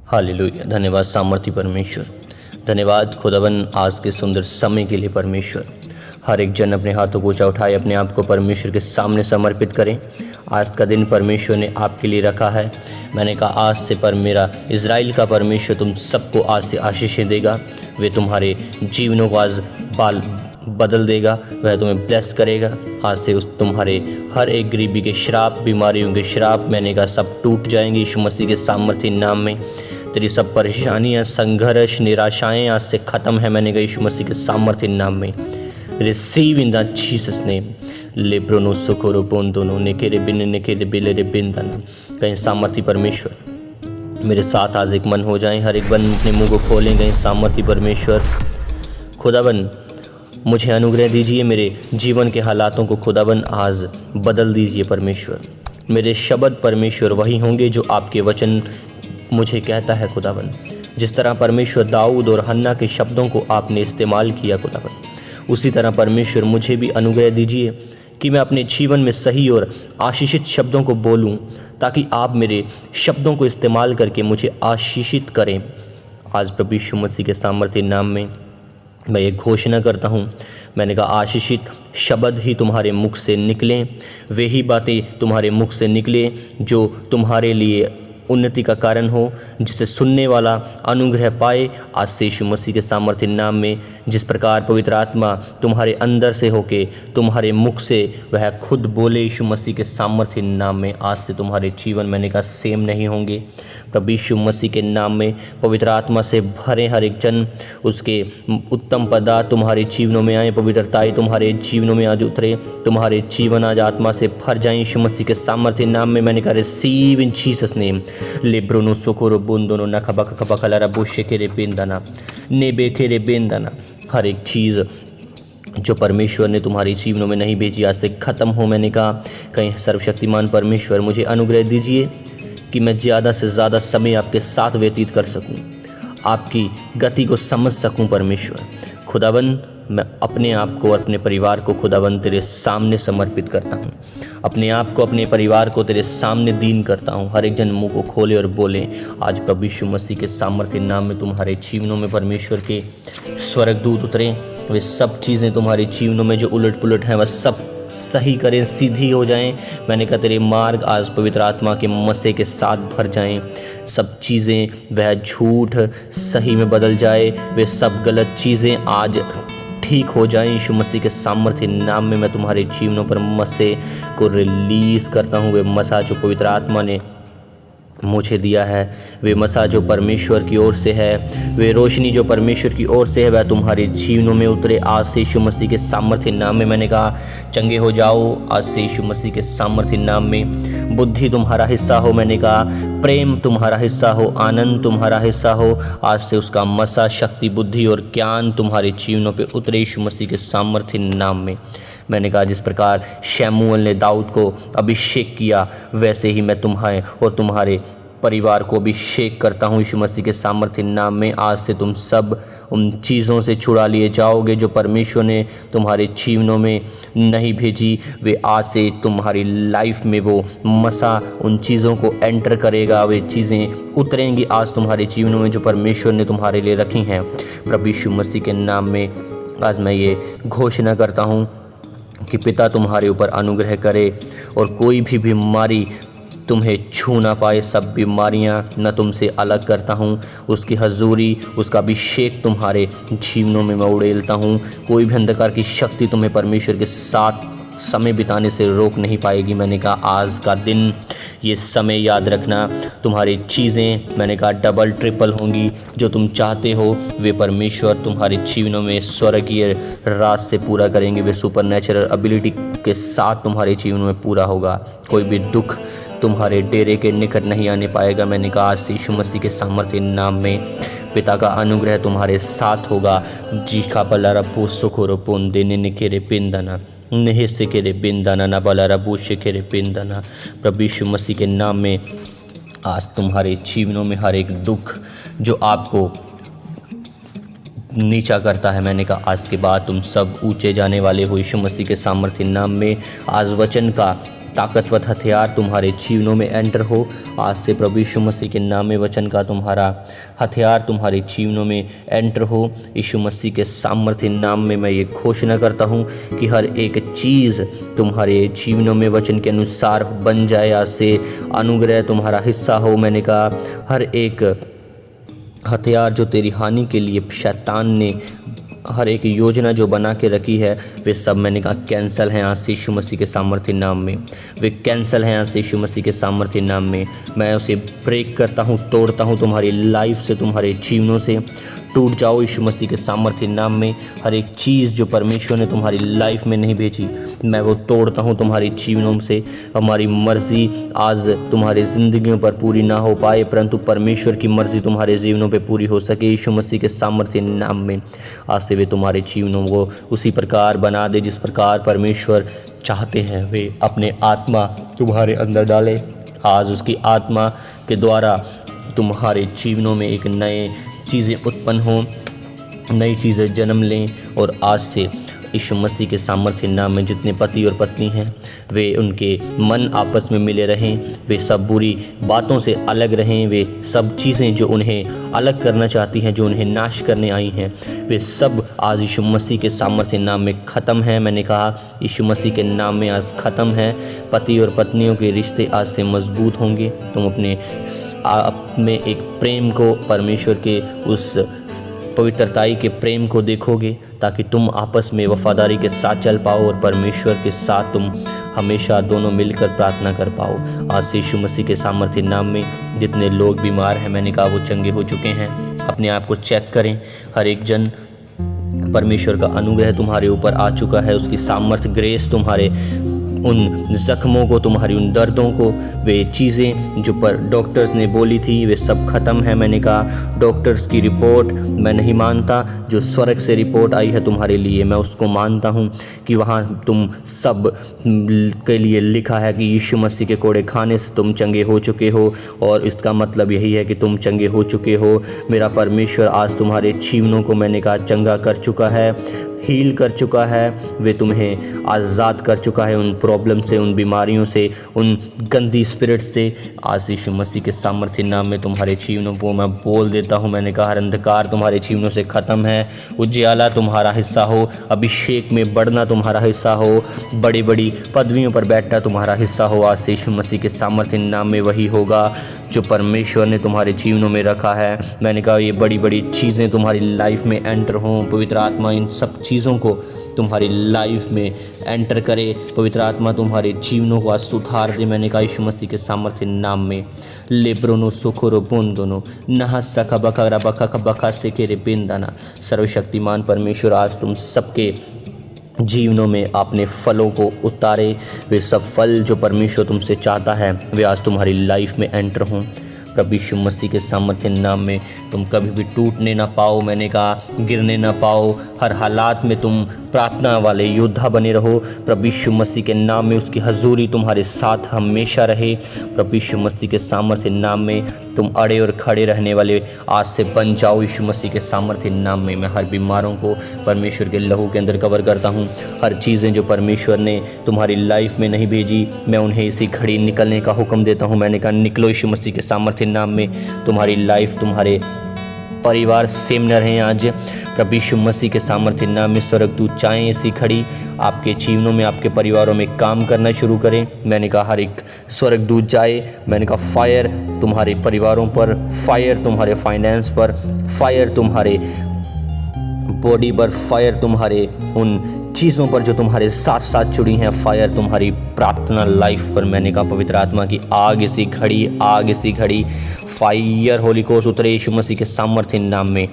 Hallelujah. धन्यवाद सामर्थी परमेश्वर। धन्यवाद खुदावन आज के सुंदर समय के लिए परमेश्वर। हर एक जन अपने हाथों को ऊंचा उठाए, अपने आप को परमेश्वर के सामने समर्पित करें। आज का दिन परमेश्वर ने आपके लिए रखा है। मैंने कहा आज से पर मेरा इज़राइल का परमेश्वर तुम सबको आज से आशीषें देगा। वे तुम्हारे जीवनों को आज बदल देगा, वह तुम्हें ब्लेस करेगा। आज से उस तुम्हारे हर एक गरीबी के श्राप, बीमारियों के श्राप मैंने कहा सब टूट जाएंगे यीशु मसीह के सामर्थ्य नाम में। तेरी सब परेशानियां, संघर्ष, निराशाएं आज से ख़त्म है मैंने कहा यीशु मसीह के सामर्थ्य नाम में। Receive in the Jesus name. लेब्रोनो सुकोरो बोंदोनो नेकेरे बिन नेकेरे बिलेरे बिंदन। कहीं सामर्थ्य परमेश्वर मेरे साथ आज एक मन हो जाएं। हर एक बन अपने मुंह को खोलें। कहीं सामर्थ्य परमेश्वर खुदावन मुझे अनुग्रह दीजिए। मेरे जीवन के हालातों को खुदावन आज बदल दीजिए परमेश्वर। मेरे शब्द परमेश्वर वही होंगे जो आपके वचन मुझे कहता है खुदावन। जिस तरह परमेश्वर दाऊद और हन्ना के शब्दों को आपने इस्तेमाल किया खुदावन, उसी तरह परमेश्वर मुझे भी अनुग्रह दीजिए कि मैं अपने जीवन में सही और आशीषित शब्दों को बोलूं, ताकि आप मेरे शब्दों को इस्तेमाल करके मुझे आशीषित करें। आज प्रभु यीशु मसीह के सामर्थ्य नाम में मैं ये घोषणा करता हूँ। मैंने कहा आशीषित शब्द ही तुम्हारे मुख से निकलें, वे ही बातें तुम्हारे मुख से निकलें जो तुम्हारे लिए उन्नति का कारण हो, जिससे सुनने वाला अनुग्रह पाए। आज से यीशु मसीह के सामर्थ्य नाम में जिस प्रकार पवित्र आत्मा तुम्हारे अंदर से होके तुम्हारे मुख से वह खुद बोले यीशु मसीह के सामर्थ्य नाम में, आज से तुम्हारे जीवन मैंने कहा सेम नहीं होंगे। प्रभु यीशु मसीह के नाम में पवित्र आत्मा से भरे हर एक जन, उसके उत्तम पदार्थ तुम्हारे जीवनों में आए, पवित्रताएँ तुम्हारे जीवनों में आज उतरे, तुम्हारे जीवन आज आत्मा से भर जाएं यीशु मसीह के सामर्थ्य नाम में। मैंने कहा रिसीव इन जीसस नेम। लेब्रोनो सोकोरो बोंदोनो नखबक खबकलरा बोशेकेरे बेंदाना नेबेकेरे बेंदाना। हर एक चीज़ जो परमेश्वर ने तुम्हारे जीवनों में नहीं भेजी आज से ख़त्म हो। मैंने कहा कहीं सर्वशक्तिमान परमेश्वर मुझे अनुग्रह दीजिए कि मैं ज़्यादा से ज़्यादा समय आपके साथ व्यतीत कर सकूं, आपकी गति को समझ सकूं परमेश्वर। खुदावन मैं अपने आप को और अपने परिवार को खुदावन तेरे सामने समर्पित करता हूँ। अपने आप को, अपने परिवार को तेरे सामने दीन करता हूँ। हर एक जन मुँह को खोले और बोले आज प्रभु यीशु मसीह के सामर्थ्य नाम में तुम्हारे जीवनों में परमेश्वर के स्वर्गदूत उतरें। वे सब चीज़ें तुम्हारे जीवनों में जो उलट पुलट हैं वह सब सही करें, सीधी हो जाएं। मैंने कहा तेरे मार्ग आज पवित्र आत्मा के मसे के साथ भर जाएं। सब चीज़ें वह झूठ सही में बदल जाए, वे सब गलत चीज़ें आज ठीक हो जाएं यीशु मसीह के सामर्थ्य नाम में। मैं तुम्हारे जीवनों पर मसे को रिलीज़ करता हूँ। वे मसा जो पवित्र आत्मा ने मुझे दिया है, वे मसा जो परमेश्वर की ओर से है, वे रोशनी जो परमेश्वर की ओर से है, वह तुम्हारे जीवनों में उतरे आज से यीशु मसीह के सामर्थ्य नाम में। मैंने कहा चंगे हो जाओ आज से यीशु मसीह के सामर्थ्य नाम में। बुद्धि तुम्हारा हिस्सा हो, मैंने कहा प्रेम तुम्हारा हिस्सा हो, आनंद तुम्हारा हिस्सा हो। आज से उसका मसा, शक्ति, बुद्धि और ज्ञान तुम्हारे जीवनों पे उतरे यीशु मसीह के सामर्थ्य नाम में। मैंने कहा जिस प्रकार शमूएल ने दाऊद को अभिषेक किया, वैसे ही मैं तुम्हारे और तुम्हारे परिवार को अभिषेक करता हूँ यीशु मसीह के सामर्थ्य नाम में। आज से तुम सब उन चीज़ों से छुड़ा लिए जाओगे जो परमेश्वर ने तुम्हारे जीवनों में नहीं भेजी। वे आज से तुम्हारी लाइफ में वो मसा उन चीज़ों को एंटर करेगा, वे चीज़ें उतरेंगी आज तुम्हारे जीवनों में जो परमेश्वर ने तुम्हारे लिए रखी हैं। प्रभु यीशु मसीह के नाम में आज मैं ये घोषणा करता हूँ कि पिता तुम्हारे ऊपर अनुग्रह करे और कोई भी बीमारी तुम्हें छू ना पाए। सब बीमारियां न तुमसे अलग करता हूँ। उसकी हजूरी, उसका अभिषेक तुम्हारे जीवनों में मैं उड़ेलता हूँ। कोई भी अंधकार की शक्ति तुम्हें परमेश्वर के साथ समय बिताने से रोक नहीं पाएगी। मैंने कहा आज का दिन, ये समय याद रखना, तुम्हारी चीज़ें मैंने कहा डबल ट्रिपल होंगी। जो तुम चाहते हो वे परमेश्वर तुम्हारे जीवनों में स्वर्गीय राज से पूरा करेंगे। वे सुपरनैचुरल एबिलिटी के साथ तुम्हारे जीवन में पूरा होगा। कोई भी दुख तुम्हारे डेरे के निकट नहीं आने पाएगा। मैंने कहा आज से यीशु मसीह के सामर्थ्य नाम में पिता का अनुग्रह तुम्हारे साथ होगा। जी खा पलारा पोसो खोरो पोन देने निकेरे पिंदना नेहे से केरे बिंदना ना बलारा बूशे केरे पिंदना। प्रभु यीशु मसीह के नाम में आज तुम्हारे जीवनों में हर एक दुख जो आपको नीचा करता है, मैंने कहा आज के बाद तुम सब ऊंचे जाने वाले हो यीशु मसीह के सामर्थ्य नाम में। आज वचन का ताकतवर हथियार तुम्हारे जीवनों में एंटर हो। आज से प्रभु यीशु मसीह के नाम में वचन का तुम्हारा हथियार तुम्हारे जीवनों में एंटर हो। यीशु मसीह के सामर्थ्य नाम में मैं ये घोषणा करता हूँ कि हर एक चीज़ तुम्हारे जीवनों में वचन के अनुसार बन जाए। आज से अनुग्रह तुम्हारा हिस्सा हो। मैंने कहा हर एक हथियार जो तेरी हानि के लिए शैतान ने हर एक योजना जो बना के रखी है वे सब मैंने कहा कैंसल हैं आज से यीशु मसीह के सामर्थ्य नाम में। वे कैंसल हैं आज से यीशु मसीह के सामर्थ्य नाम में। मैं उसे ब्रेक करता हूँ, तोड़ता हूँ तुम्हारी लाइफ से, तुम्हारे जीवनों से। टूट जाओ यीशु मसीह के सामर्थ्य नाम में। हर एक चीज़ जो परमेश्वर ने तुम्हारी लाइफ में नहीं भेजी मैं वो तोड़ता हूँ तुम्हारे जीवनों से। हमारी मर्ज़ी आज तुम्हारे ज़िंदगियों पर पूरी ना हो पाए, परंतु परमेश्वर की मर्ज़ी तुम्हारे जीवनों पे पूरी हो सके यीशु मसीह के सामर्थ्य नाम में। आज से वे तुम्हारे जीवनों को उसी प्रकार बना दे जिस प्रकार परमेश्वर चाहते हैं। वे अपने आत्मा तुम्हारे अंदर डाले। आज उसकी आत्मा के द्वारा तुम्हारे जीवनों में एक नए चीज़ें उत्पन्न हों, नई चीज़ें जन्म लें। और आज से यीशु मसीह के सामर्थ्य नाम में जितने पति और पत्नी हैं वे उनके मन आपस में मिले रहें। वे सब बुरी बातों से अलग रहें। वे सब चीज़ें जो उन्हें अलग करना चाहती हैं, जो उन्हें नाश करने आई हैं, वे सब आज यीशु मसीह के सामर्थ्य नाम में ख़त्म हैं। मैंने कहा यीशु मसीह के नाम में आज ख़त्म है। पति और पत्नियों के रिश्ते आज से मजबूत होंगे। तुम अपने एक प्रेम को परमेश्वर के उस पवित्रताई के प्रेम को देखोगे ताकि तुम आपस में वफादारी के साथ चल पाओ और परमेश्वर के साथ तुम हमेशा दोनों मिलकर प्रार्थना कर पाओ। आज से यीशु मसीह के सामर्थ्य नाम में जितने लोग बीमार हैं मैंने कहा वो चंगे हो चुके हैं। अपने आप को चेक करें। हर एक जन परमेश्वर का अनुग्रह तुम्हारे ऊपर आ चुका है। उसकी सामर्थ्य ग्रेस तुम्हारे उन जख्मों को, तुम्हारी उन दर्दों को, वे चीज़ें जो पर डॉक्टर्स ने बोली थी वे सब ख़त्म है। मैंने कहा डॉक्टर्स की रिपोर्ट मैं नहीं मानता, जो स्वर्ग से रिपोर्ट आई है तुम्हारे लिए मैं उसको मानता हूँ कि वहाँ तुम सब के लिए लिखा है कि यीशु मसीह के कोड़े खाने से तुम चंगे हो चुके हो। और इसका मतलब यही है कि तुम चंगे हो चुके हो। मेरा परमेश्वर आज तुम्हारे जीवनों को मैंने कहा चंगा कर चुका है, हील कर चुका है। वे तुम्हें आज़ाद कर चुका है उन प्रॉब्लम से, उन बीमारियों से, उन गंदी स्पिरिट से। आज यीशु मसीह के सामर्थ्य नाम में तुम्हारे जीवनों को मैं बोल देता हूँ। मैंने कहा हर अंधकार तुम्हारे जीवनों से ख़त्म है। उजियाला तुम्हारा हिस्सा हो, अभिषेक में बढ़ना तुम्हारा हिस्सा हो, बड़ी बड़ी पदवियों पर बैठना तुम्हारा हिस्सा हो। आज से यीशु मसीह के सामर्थ्य नाम में वही होगा जो परमेश्वर ने तुम्हारे जीवनों में रखा है। मैंने कहा ये बड़ी बड़ी चीज़ें तुम्हारी लाइफ में एंटर हों। पवित्र आत्मा इन सब चीज़ों को तुम्हारी लाइफ में एंटर करे। पवित्र आत्मा तुम्हारे जीवनों को आज सुधार दे। मैंने कहा यीशु मसीह के सामर्थ्य नाम में लेब्रोनो सुखोरो बोंदोनो नहा सखा बखरा बखा बखा से के रे बिंदाना। सर्वशक्तिमान परमेश्वर आज तुम सबके जीवनों में अपने फलों को उतारे। वे सब फल जो परमेश्वर तुमसे चाहता है वे आज तुम्हारी लाइफ में एंटर हों। प्रभु यीशु मसीह के सामर्थ्य नाम में तुम कभी भी टूटने ना पाओ। मैंने कहा गिरने ना पाओ। हर हालात में तुम प्रार्थना वाले योद्धा बने रहो। प्रभु यीशु मसीह के नाम में उसकी हजूरी तुम्हारे साथ हमेशा रहे। प्रभु यीशु मसीह के सामर्थ्य नाम में तुम अड़े और खड़े रहने वाले आज से बन जाओ। यीशु मसीह के सामर्थ्य नाम में मैं हर बीमारों को परमेश्वर के लहू के अंदर कवर करता हूँ। हर चीज़ें जो परमेश्वर ने तुम्हारी लाइफ में नहीं भेजी मैं उन्हें इसी घड़ी निकलने का हुक्म देता हूँ। मैंने कहा निकलो यीशु मसीह के सामर्थ्य नाम में। तुम्हारी लाइफ, तुम्हारे परिवार सेम न रहें। आज प्रभु यीशु मसीह के सामर्थ्य नाम में स्वर्गदूत चाहें इसी खड़ी आपके जीवनों में, आपके परिवारों में काम करना शुरू करें। मैंने कहा हर एक स्वर्गदूत जाए। मैंने कहा फायर तुम्हारे परिवारों पर, फायर तुम्हारे फाइनेंस पर, फायर तुम्हारे बॉडी पर, फायर तुम्हारे उन चीज़ों पर जो तुम्हारे साथ साथ जुड़ी हैं, फायर तुम्हारी प्रार्थना लाइफ पर। मैंने कहा पवित्र आत्मा की आग इसी घड़ी, आग इसी घड़ी, फायर होली कोस उतरे यीशु मसीह के सामर्थ्य नाम में।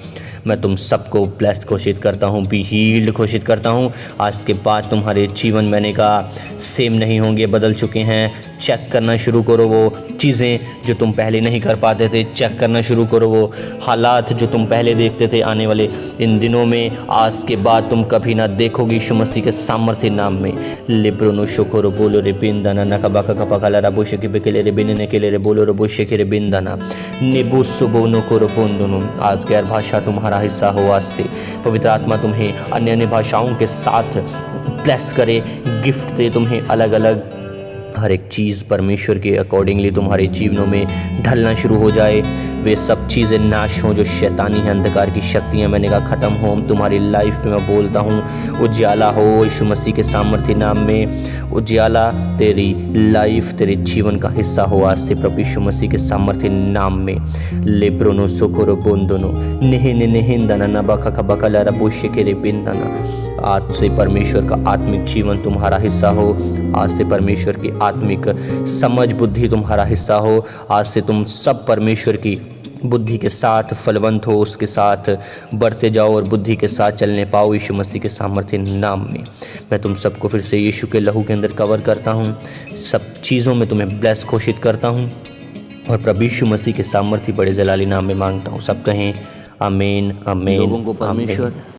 मैं तुम सबको ब्लेस्ड घोषित करता हूँ, बी हील्ड घोषित करता हूँ। आज के बाद तुम्हारे जीवन मैंने कहा सेम नहीं होंगे, बदल चुके हैं। चेक करना शुरू करो वो चीज़ें जो तुम पहले नहीं कर पाते थे। चेक करना शुरू करो वो हालात जो तुम पहले देखते थे। आने वाले इन दिनों में आज के बाद तुम कभी ना देखोगे यीशु मसीह के सामर्थ्य नाम में। लिब्रोनो शोकोरो बोलो रे बिंदाना नकबाका कपाकाला रबोशे के बेकेले रे बिनने के रे बोलो रे बोशे के रे बिंदाना नेबुसो बोनो कोरो बोंदोनो। आज गैर भाषा तुम्हारा हिस्सा हो। आज से पवित्र आत्मा तुम्हें अन्य अन्य भाषाओं के साथ ब्लेस करे, गिफ्ट दे तुम्हें अलग अलग हर एक चीज़ परमेश्वर के अकॉर्डिंगली तुम्हारे जीवनों में ढलना शुरू हो जाए। वे सब चीज़ें नाश हों जो शैतानी है, अंधकार की शक्तियाँ मैंने कहा ख़त्म हों तुम्हारी लाइफ पे। मैं बोलता हूँ उजाला हो यीशु मसीह के सामर्थ्य नाम में। उजाला तेरी लाइफ तेरे जीवन का हिस्सा हो आज से प्रभु यीशु मसीह के सामर्थ्य नाम में। लेब्रोनो सोकोरो बोंदोनो नेहेने नेहिंदना नबका खबकला रबोशे के रे बिंदना। आज से परमेश्वर का आत्मिक जीवन तुम्हारा हिस्सा हो। आज से परमेश्वर की आत्मिक समझ बुद्धि तुम्हारा हिस्सा हो। आज से तुम सब परमेश्वर की बुद्धि के साथ फलवंत हो, उसके साथ बढ़ते जाओ और बुद्धि के साथ चलने पाओ यीशु मसीह के सामर्थ्य नाम में। मैं तुम सबको फिर से यीशु के लहू के अंदर कवर करता हूँ। सब चीज़ों में तुम्हें ब्लेस घोषित करता हूँ और प्रभु यीशु मसीह के सामर्थ्य बड़े जलाली नाम में मांगता हूँ। सब कहें आमीन आमीन। लोगों को परमेश्वर